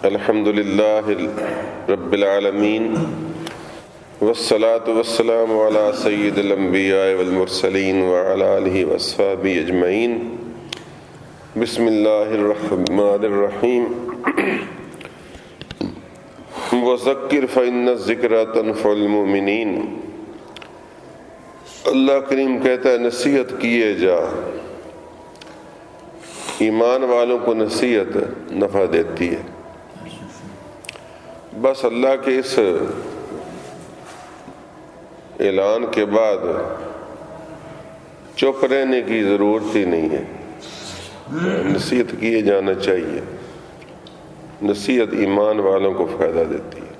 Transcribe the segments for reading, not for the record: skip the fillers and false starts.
الحمد للہ رب العالمین والصلاة والسلام علی سید الانبیاء والمرسلین وعلی آلہ واصحابہ اجمعین. بسم اللہ الرحمن الرحیم. وذکر فإن الذکرى تنفع المؤمنین. اللہ کریم کہتا ہے نصیحت کیے جا، ایمان والوں کو نصیحت نفع دیتی ہے. بس اللہ کے اس اعلان کے بعد چپ رہنے کی ضرورت ہی نہیں ہے، نصیحت کیے جانا چاہیے. نصیحت ایمان والوں کو فائدہ دیتی ہے،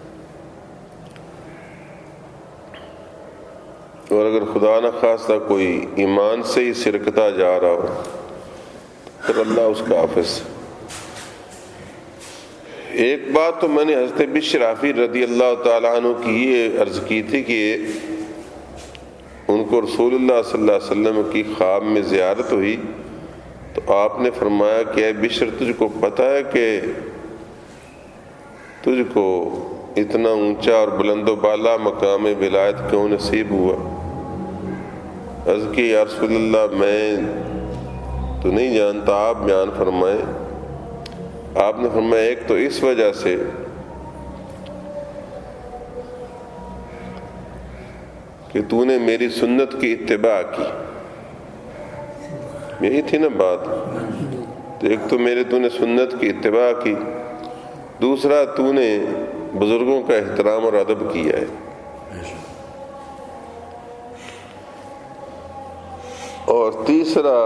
اور اگر خدا نہ خواستہ کوئی ایمان سے ہی سرکتا جا رہا ہو تو اللہ اس کا حافظ. ایک بات تو میں نے حضرت بشر حافی رضی اللہ تعالیٰ عنہ کی یہ عرض کی تھی کہ ان کو رسول اللہ صلی اللہ علیہ وسلم کی خواب میں زیارت ہوئی تو آپ نے فرمایا کہ اے بشر، تجھ کو پتہ ہے کہ تجھ کو اتنا اونچا اور بلند و بالا مقام ولایت کیوں نصیب ہوا؟ عرض کی یا رسول اللہ میں تو نہیں جانتا، آپ بیان فرمائیں. آپ نے فرمایا ایک تو اس وجہ سے کہ تو نے میری سنت کی اتباع کی، یہی تھی نا بات. تو ایک تو تو نے سنت کی اتباع کی، دوسرا تو نے بزرگوں کا احترام اور ادب کیا ہے، اور تیسرا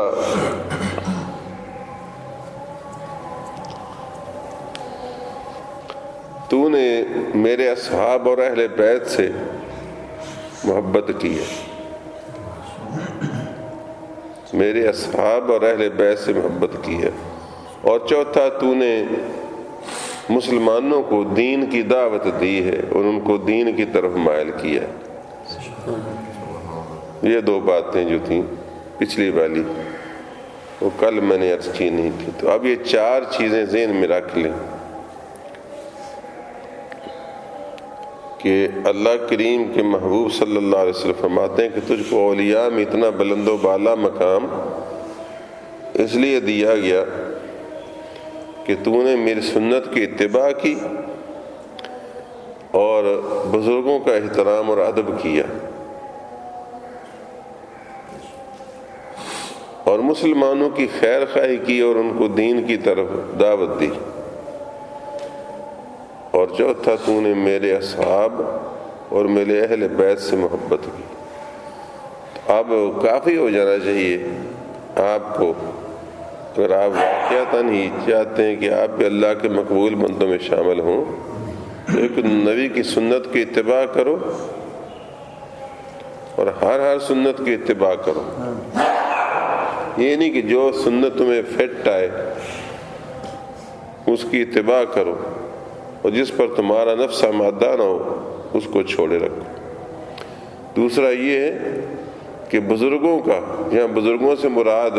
تو نے میرے اصحاب اور اہل بیت سے محبت کی ہے، میرے اصحاب اور اہل بیت سے محبت کی ہے. اور چوتھا تو نے مسلمانوں کو دین کی دعوت دی ہے اور ان کو دین کی طرف مائل کیا ہے. یہ دو باتیں جو تھیں پچھلی والی وہ کل میں نے عرض کی نہیں تھی. تو اب یہ چار چیزیں ذہن میں رکھ لیں کہ اللہ کریم کے محبوب صلی اللہ علیہ وسلم فرماتے ہیں کہ تجھ کو اولیاء میں اتنا بلند و بالا مقام اس لیے دیا گیا کہ تو نے میری سنت کی اتباع کی اور بزرگوں کا احترام اور ادب کیا اور مسلمانوں کی خیر خواہی کی اور ان کو دین کی طرف دعوت دی. اور چوتھا تو نے میرے اصحاب اور میرے اہل بیت سے محبت کی. اب کافی ہو جانا چاہیے آپ کو، اگر آپ واقعتاً ہی چاہتے ہیں کہ آپ بھی اللہ کے مقبول بندوں میں شامل ہوں تو ایک نبی کی سنت کی اتباع کرو اور ہر سنت کی اتباع کرو. یہ نہیں کہ جو سنت تمہیں فٹ آئے اس کی اتباع کرو اور جس پر تمہارا نفس آمادہ نہ ہو اس کو چھوڑے رکھو. دوسرا یہ ہے کہ بزرگوں کا، یہاں بزرگوں سے مراد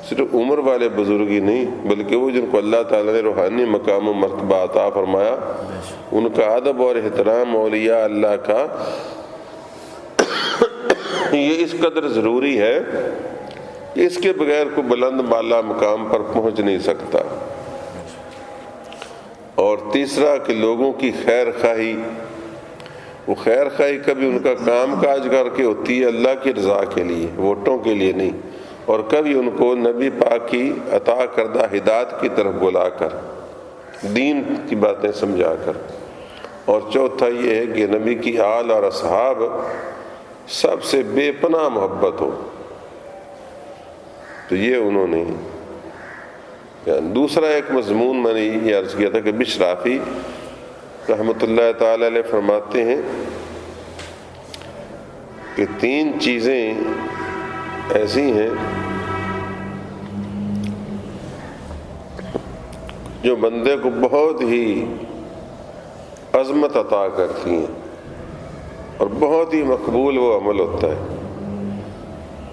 صرف عمر والے بزرگ ہی نہیں بلکہ وہ جن کو اللہ تعالیٰ نے روحانی مقام و مرتبہ عطا فرمایا، ان کا ادب اور احترام اولیاء اللہ کا یہ اس قدر ضروری ہے کہ اس کے بغیر کوئی بلند بالا مقام پر پہنچ نہیں سکتا. اور تیسرا کہ لوگوں کی خیر خواہی، وہ خیر خواہی کبھی ان کا کام کاج کر کے ہوتی ہے اللہ کی رضا کے لیے، ووٹوں کے لیے نہیں، اور کبھی ان کو نبی پاک کی عطا کردہ ہدایت کی طرف بلا کر، دین کی باتیں سمجھا کر. اور چوتھا یہ ہے کہ نبی کی آل اور اصحاب سب سے بے پناہ محبت ہو. تو یہ انہوں نے دوسرا ایک مضمون میں نے یہ عرض کیا تھا کہ بشر حافی رحمۃ اللہ تعالی علیہ فرماتے ہیں کہ تین چیزیں ایسی ہیں جو بندے کو بہت ہی عظمت عطا کرتی ہیں اور بہت ہی مقبول وہ عمل ہوتا ہے.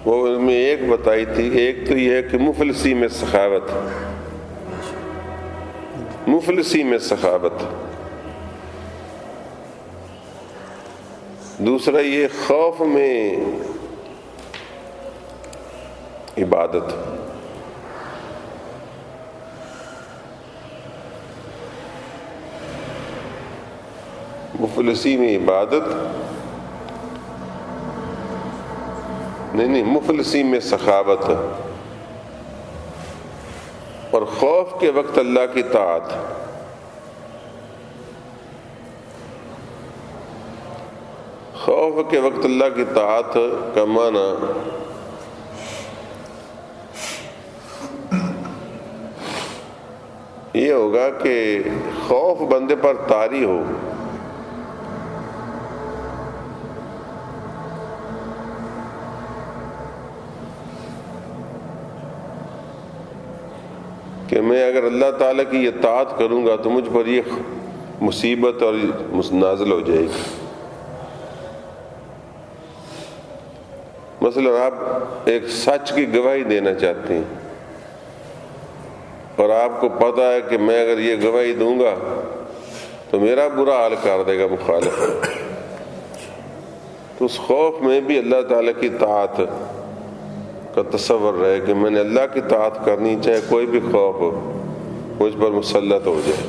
وہ ان میں ایک بتائی تھی، ایک تو یہ ہے کہ مفلسی میں سخاوت، مفلسی میں سخاوت، دوسرا یہ خوف میں عبادت، مفلسی میں عبادت نہیں، مفلسی میں سخاوت، اور خوف کے وقت اللہ کی طاعت۔ خوف کے وقت اللہ کی طاعت کا معنی یہ ہوگا کہ خوف بندے پر طاری ہو، کہ میں اگر اللہ تعالیٰ کی یہ طاعت کروں گا تو مجھ پر یہ مصیبت اور نازل ہو جائے گی۔ مثلا آپ ایک سچ کی گواہی دینا چاہتے ہیں اور آپ کو پتہ ہے کہ میں اگر یہ گواہی دوں گا تو میرا برا حال کر دے گا مخالف، تو اس خوف میں بھی اللہ تعالیٰ کی طاعت کا تصور رہے کہ میں نے اللہ کی طاعت کرنی، چاہے کوئی بھی خوف ہو مجھ پر مسلط ہو جائے۔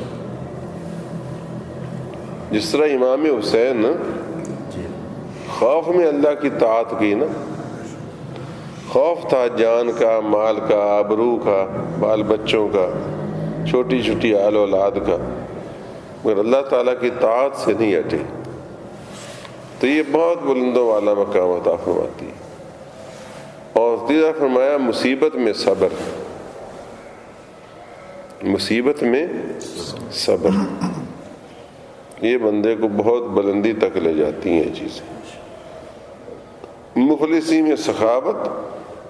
جس طرح امام حسین خوف میں اللہ کی طاعت کی نا، خوف تھا جان کا، مال کا، آبرو کا، بال بچوں کا، چھوٹی چھوٹی آل اولاد کا، مگر اللہ تعالیٰ کی طاعت سے نہیں ہٹے، تو یہ بہت بلندوں والا مقام عطا فرماتی ہے۔ اور تیسرا فرمایا مصیبت میں صبر، مصیبت میں صبر، یہ بندے کو بہت بلندی تک لے جاتی ہیں چیزیں۔ مفلسی میں سخاوت،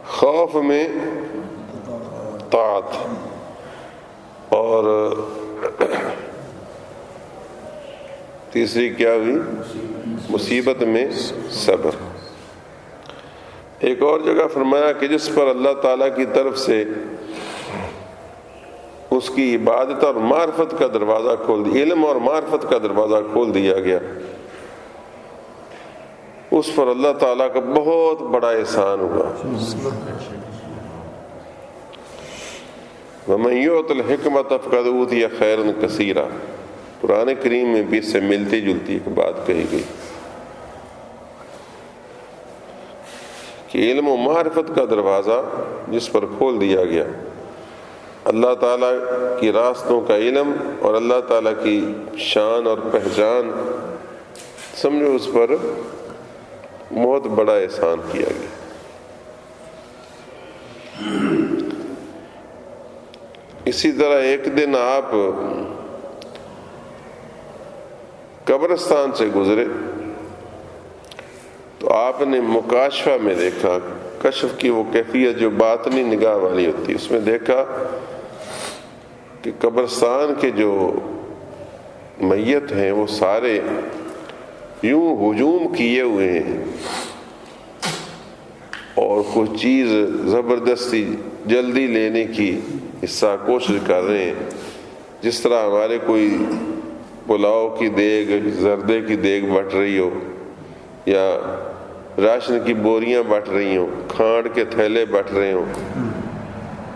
خوف میں طاعت، اور تیسری کیا ہوئی؟ مصیبت میں صبر۔ ایک اور جگہ فرمایا کہ جس پر اللہ تعالیٰ کی طرف سے اس کی عبادت اور معرفت کا دروازہ کھول دیا، علم اور معرفت کا دروازہ کھول دیا گیا، اس پر اللہ تعالیٰ کا بہت بڑا احسان ہوا۔ وَمَن يُؤْتَ الْحِكْمَةَ فَقَدْ أُوتِيَ خَيْرًا كَثِيرًا، قرآن کریم میں بھی اس سے ملتی جلتی ایک بات کہی گئی کہ علم و معرفت کا دروازہ جس پر کھول دیا گیا، اللہ تعالیٰ کی راستوں کا علم اور اللہ تعالیٰ کی شان اور پہچان، سمجھو اس پر بہت بڑا احسان کیا گیا۔ اسی طرح ایک دن آپ قبرستان سے گزرے تو آپ نے مکاشفہ میں دیکھا، کشف کی وہ کیفیت جو باطنی نگاہ والی ہوتی ہے، اس میں دیکھا کہ قبرستان کے جو میت ہیں وہ سارے یوں ہجوم کیے ہوئے ہیں اور کوئی چیز زبردستی جلدی لینے کی حصہ کوشش کر رہے ہیں، جس طرح ہمارے کوئی پلاؤ کی دیگ، زردے کی دیگ بٹ رہی ہو، یا راشن کی بوریاں بٹ رہی ہوں، کھانڈ کے تھیلے بٹ رہے ہوں۔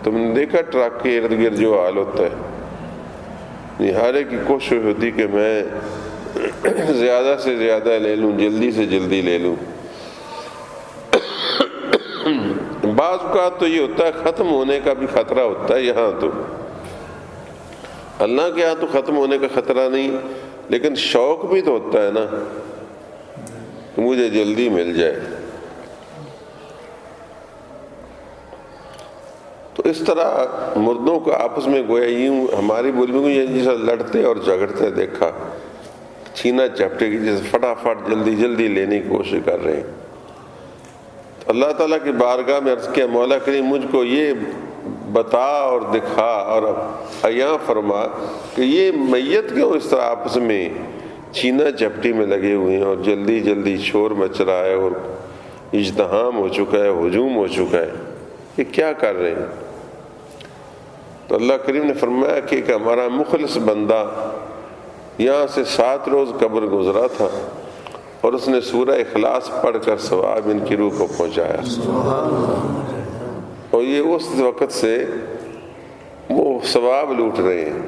تم نے دیکھا ٹرک کے ارد گرد جو حال ہوتا ہے، ہر ایک کی کوشش ہوتی کہ میں زیادہ سے زیادہ لے لوں، جلدی سے جلدی لے لوں۔ بعض اوقات تو یہ ہوتا ہے ختم ہونے کا بھی خطرہ ہوتا ہے، یہاں تو اللہ کے ہاں تو ختم ہونے کا خطرہ نہیں، لیکن شوق بھی تو ہوتا ہے نا کہ مجھے جلدی مل جائے۔ تو اس طرح مردوں کو آپس میں گویا یوں ہماری بولی میں یہ جیسا لڑتے اور جھگڑتے دیکھا، چھینا چپٹے کی جیسے فٹافٹ جلدی جلدی لینے کی کوشش کر رہے ہیں۔ تو اللہ تعالیٰ کی بارگاہ میں عرض کیا، مولا کریم مجھ کو یہ بتا اور دکھا اور عیاں فرما کہ یہ میت کیوں اس طرح آپس میں چھینا چپٹی میں لگے ہوئے ہیں اور جلدی جلدی شور مچ رہا ہے اور اجتحام ہو چکا ہے، ہجوم ہو چکا ہے، یہ کیا کر رہے ہیں؟ تو اللہ کریم نے فرمایا کہ ایک ہمارا مخلص بندہ یہاں سے 7 روز قبر گزرا تھا اور اس نے سورہ اخلاص پڑھ کر ثواب ان کی روح کو پہنچایا، اور یہ اس وقت سے وہ ثواب لوٹ رہے ہیں،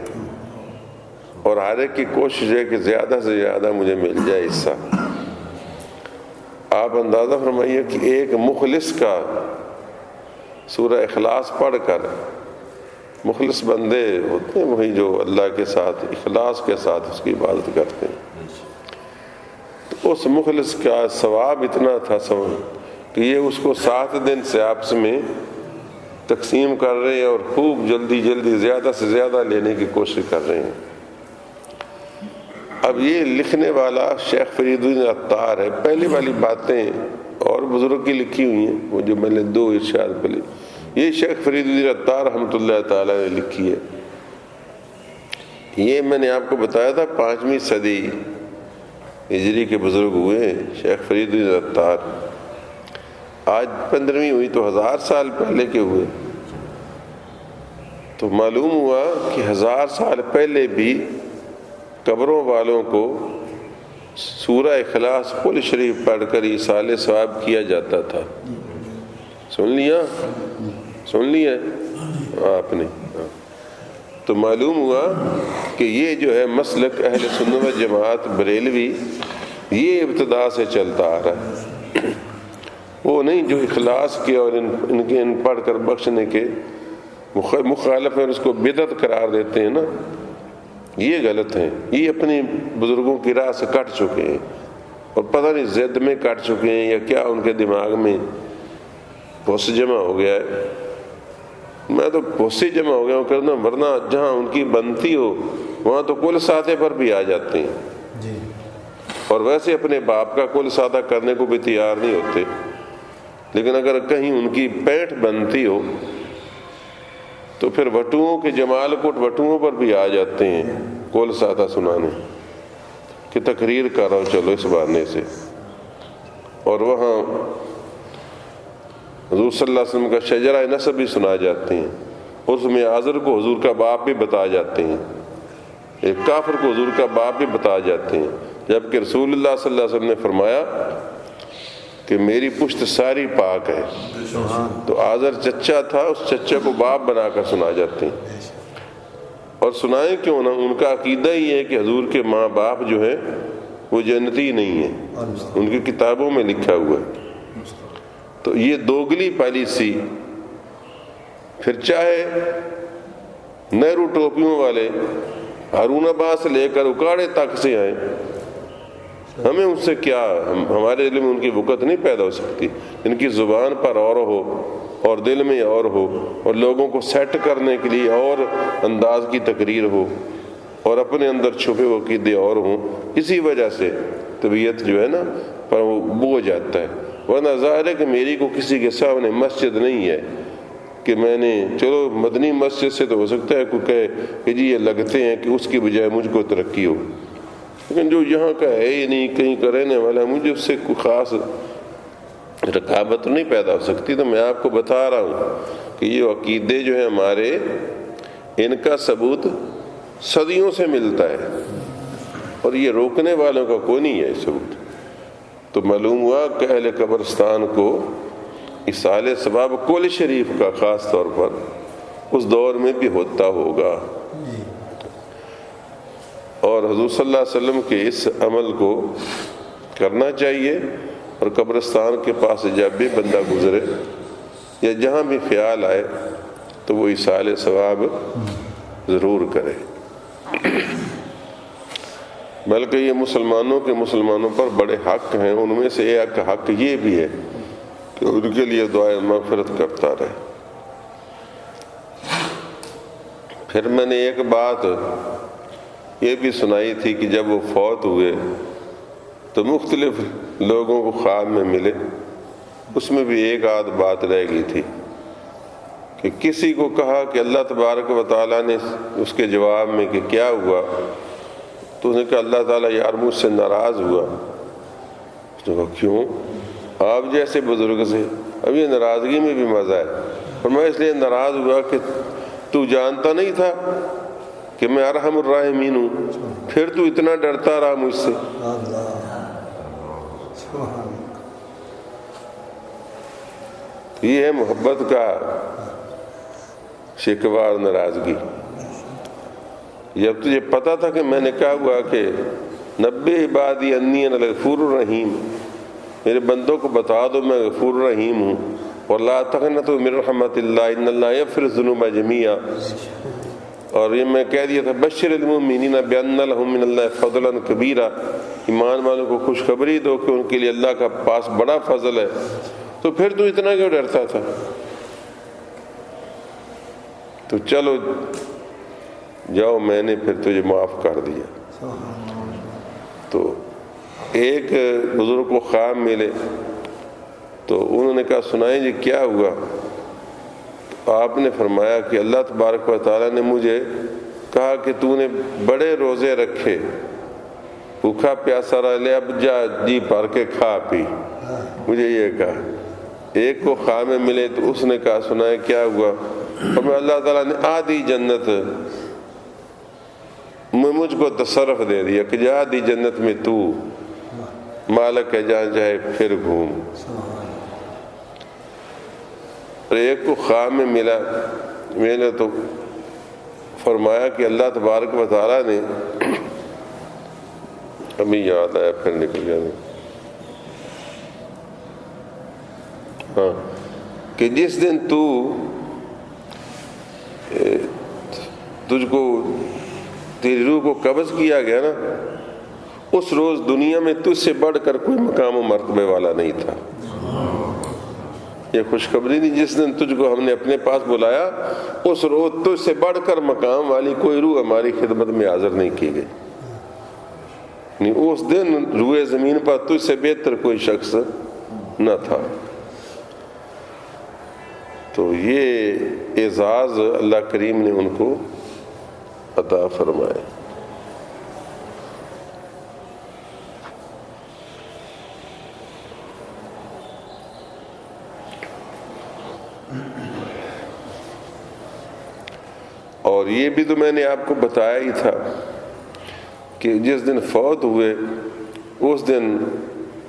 اور ہر ایک کی کوشش ہے کہ زیادہ سے زیادہ مجھے مل جائے حصہ۔ آپ اندازہ فرمائیے کہ ایک مخلص کا سورہ اخلاص پڑھ کر، مخلص بندے ہوتے ہیں وہی جو اللہ کے ساتھ اخلاص کے ساتھ اس کی عبادت کرتے ہیں، تو اس مخلص کا ثواب اتنا تھا کہ یہ اس کو 7 دن سے آپس میں تقسیم کر رہے ہیں اور خوب جلدی جلدی زیادہ سے زیادہ لینے کی کوشش کر رہے ہیں۔ اب یہ لکھنے والا شیخ فرید الدین عطار ہے۔ پہلی والی باتیں اور بزرگ کی لکھی ہوئی ہیں، وہ جو میں نے 2 ارشاد پڑھی، یہ شیخ فرید الدین عطار رحمۃ اللہ تعالی نے لکھی ہے۔ یہ میں نے آپ کو بتایا تھا 5ویں صدی ہجری کے بزرگ ہوئے شیخ فرید الدین عطار، آج 15ویں ہوئی تو 1000 سال پہلے کے ہوئے۔ تو معلوم ہوا کہ 1000 سال پہلے بھی قبروں والوں کو سورہ اخلاص کل شریف پڑھ کر ایصال ثواب کیا جاتا تھا۔ سن لیا آپ نے؟ تو معلوم ہوا کہ یہ جو ہے مسلک اہل سنت و جماعت بریلوی یہ ابتدا سے چلتا آ رہا ہے، وہ نہیں جو اخلاص کے اور ان پڑھ کر بخشنے کے مخالف ہیں، اس کو بدعت قرار دیتے ہیں نا، یہ غلط ہیں۔ یہ اپنی بزرگوں کی راہ سے کٹ چکے ہیں، اور پتہ نہیں زد میں کٹ چکے ہیں یا کیا ان کے دماغ میں بہت جمع ہو گیا ہے۔ میں تو بہت سی جمع ہو گیا ہوں کرنا، ورنہ جہاں ان کی بنتی ہو وہاں تو کل سادے پر بھی آ جاتے ہیں، اور ویسے اپنے باپ کا کل سادہ کرنے کو بھی تیار نہیں ہوتے، لیکن اگر کہیں ان کی پیٹھ بنتی ہو تو پھر وٹوؤں کے جمال کوٹ وٹوؤں پر بھی آ جاتے ہیں کل سادہ سنانے کہ تقریر کر رہا ہوں چلو اس بہانے سے، اور وہاں حضور صلی اللہ علیہ وسلم کا شجرہ نسب بھی سنا جاتے ہیں، اس میں آزر کو حضور کا باپ بھی بتا جاتے ہیں، ایک کافر کو حضور کا باپ بھی بتا جاتے ہیں، جبکہ رسول اللہ صلی اللہ علیہ وسلم نے فرمایا کہ میری پشت ساری پاک ہے، تو آزر چچا تھا، اس چچا کو باپ بنا کر سنا جاتے ہیں۔ اور سنائیں کیوں نہ، ان کا عقیدہ ہی ہے کہ حضور کے ماں باپ جو ہیں وہ جنتی نہیں ہیں، ان کی کتابوں میں لکھا ہوا ہے۔ تو یہ دوگلی پالیسی، پھر چاہے نہرو ٹوپیوں والے ہارون آباد سے لے کر اکاڑے تک سے آئیں، ہمیں ان سے کیا، ہمارے دل میں ان کی وقت نہیں پیدا ہو سکتی، ان کی زبان پر اور ہو اور دل میں اور ہو، اور لوگوں کو سیٹ کرنے کے لیے اور انداز کی تقریر ہو، اور اپنے اندر چھپے ہوئے عقیدے اور ہوں، اسی وجہ سے طبیعت جو ہے نا پر وہ بو جاتا ہے۔ ورنہ ظاہر ہے کہ میری کو کسی کے سامنے مسجد نہیں ہے کہ میں نے، چلو مدنی مسجد سے تو ہو سکتا ہے کوئی کہے کہ جی یہ لگتے ہیں کہ اس کی بجائے مجھ کو ترقی ہو، لیکن جو یہاں کا ہے ہی نہیں، کہیں کا رہنے والا، مجھے اس سے کوئی خاص رقابت نہیں پیدا ہو سکتی۔ تو میں آپ کو بتا رہا ہوں کہ یہ عقیدے جو ہیں ہمارے، ان کا ثبوت صدیوں سے ملتا ہے، اور یہ روکنے والوں کا کوئی نہیں ہے ثبوت۔ تو معلوم ہوا کہ اہل قبرستان کو ایصال ثواب کل شریف کا خاص طور پر اس دور میں بھی ہوتا ہوگا، اور حضور صلی اللہ علیہ وسلم کے اس عمل کو کرنا چاہیے، اور قبرستان کے پاس جب بھی بندہ گزرے یا جہاں بھی خیال آئے تو وہ ایصال ثواب ضرور کرے۔ بلکہ یہ مسلمانوں پر بڑے حق ہیں، ان میں سے ایک حق یہ بھی ہے کہ ان کے لیے دعائے مغفرت کرتا رہے۔ پھر میں نے ایک بات یہ بھی سنائی تھی کہ جب وہ فوت ہوئے تو مختلف لوگوں کو خواب میں ملے، اس میں بھی ایک آدھ بات رہ گئی تھی کہ کسی کو کہا کہ اللہ تبارک و تعالیٰ نے اس کے جواب میں کہ کیا ہوا، تو اس نے کہا اللہ تعالیٰ یار مجھ سے ناراض ہوا۔ اس نے کہا کیوں؟ آپ جیسے بزرگ سے اب یہ ناراضگی میں بھی مزہ ہے، اور میں اس لیے ناراض ہوا کہ تو جانتا نہیں تھا کہ میں ارحم الراحمین ہوں، پھر تو اتنا ڈرتا رہا مجھ سے۔ یہ ہے محبت کا شکوہ اور ناراضگی۔ جب تجھے پتا تھا کہ میں نے کہا ہوا کہ نبئ عبادی انی انا الغفور الرحیم، میرے بندوں کو بتا دو میں غفور الرحیم ہوں، اور لا تقنطوا من رحمت اللہ ان اللہ یغفر الذنوب جميعا، اور یہ میں کہہ دیا تھا بشر المؤمنین بان لهم من اللہ فضلا کبیرا، ایمان والوں کو خوشخبری دو کہ ان کے لیے اللہ کا پاس بڑا فضل ہے، تو پھر تو اتنا کیوں ڈرتا تھا؟ تو چلو جاؤ، میں نے پھر تجھے معاف کر دیا۔ تو ایک بزرگ کو خواب ملے تو انہوں نے کہا سنائیں جی کیا ہوا؟ تو آپ نے فرمایا کہ اللہ تبارک و تعالیٰ نے مجھے کہا کہ تو نے بڑے روزے رکھے، بھوکا پیاسا رہ لے، اب جا جی بھر کے کھا پی، مجھے یہ کہا۔ ایک کو خواب میں ملے تو اس نے کہا سنائیں کیا ہوا؟ اور میں اللہ تعالیٰ نے آدھی جنت مجھ کو تصرف دے دیا کہ جا آدھی جنت میں تو مالک ہے، جہاں چاہے پھر گھوم۔ اور ایک کو خواب میں ملا، میں نے تو فرمایا کہ اللہ تبارک و تعالیٰ نے، ابھی یاد آیا پھر نکل گیا، ہاں، کہ جس دن تجھ کو تیری روح کو قبض کیا گیا نا، اس روز دنیا میں تجھ سے بڑھ کر کوئی مقام و مرتبے والا نہیں تھا۔ یہ خوشخبری نہیں، جس دن تجھ کو ہم نے اپنے پاس بلایا اس روز تجھ سے بڑھ کر مقام والی کوئی روح ہماری خدمت میں حاضر نہیں کی گئی، نہیں اس دن روئے زمین پر تجھ سے بہتر کوئی شخص نہ تھا۔ تو یہ اعزاز اللہ کریم نے ان کو عطا فرمائے۔ اور یہ بھی تو میں نے آپ کو بتایا ہی تھا کہ جس دن فوت ہوئے اس دن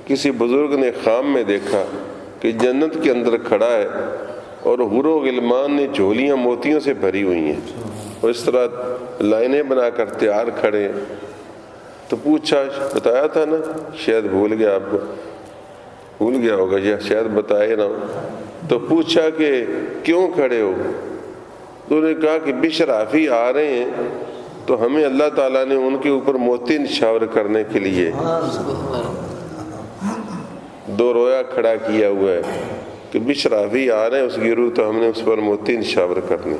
کسی بزرگ نے خواب میں دیکھا کہ جنت کے اندر کھڑا ہے اور حور و غلمان نے جھولیاں موتیوں سے بھری ہوئی ہیں، اور اس طرح لائنیں بنا کر تیار کھڑے ہیں۔ تو پوچھا، بتایا تھا نا، شاید بھول گیا، آپ کو بھول گیا ہوگا یا شاید بتایا نہ ہو۔ تو پوچھا کہ کیوں کھڑے ہو؟ تو انہوں نے کہا کہ بشرافی آ رہے ہیں تو ہمیں اللہ تعالیٰ نے ان کے اوپر موتی نشاور کرنے کے لیے دو رویا کھڑا کیا ہوا ہے کہ بشرافی آ رہے ہیں اس گروہ، تو ہم نے اس پر موتی نشاور کرنے۔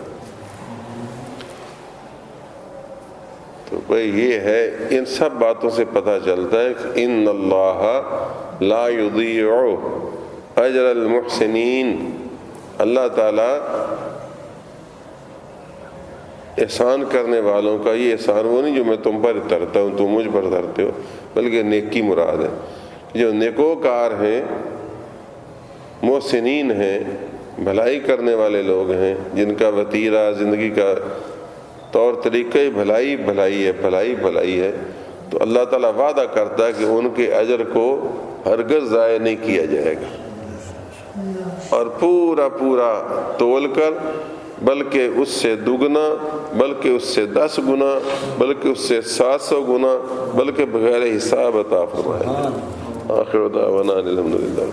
تو بھئی یہ ہے، ان سب باتوں سے پتہ چلتا ہے کہ ان اللہ لا یضیع اجر المحسنین، اللہ تعالیٰ احسان کرنے والوں کا، یہ احسان وہ نہیں جو میں تم پر ترتا ہوں تم مجھ پر ترتے ہو، بلکہ نیکی مراد ہے۔ جو نیکوکار ہیں، محسنین ہیں، بھلائی کرنے والے لوگ ہیں، جن کا وتیرہ زندگی کا طور طریقہ بھلائی بھلائی ہے، بھلائی بھلائی ہے، تو اللہ تعالیٰ وعدہ کرتا ہے کہ ان کے اجر کو ہرگز ضائع نہیں کیا جائے گا، اور پورا پورا تول کر، بلکہ اس سے دگنا، بلکہ اس سے 10 گنا، بلکہ اس سے 700 گنا، بلکہ بغیر حساب عطا فرمائے۔ آخر دعوانا الحمدللہ۔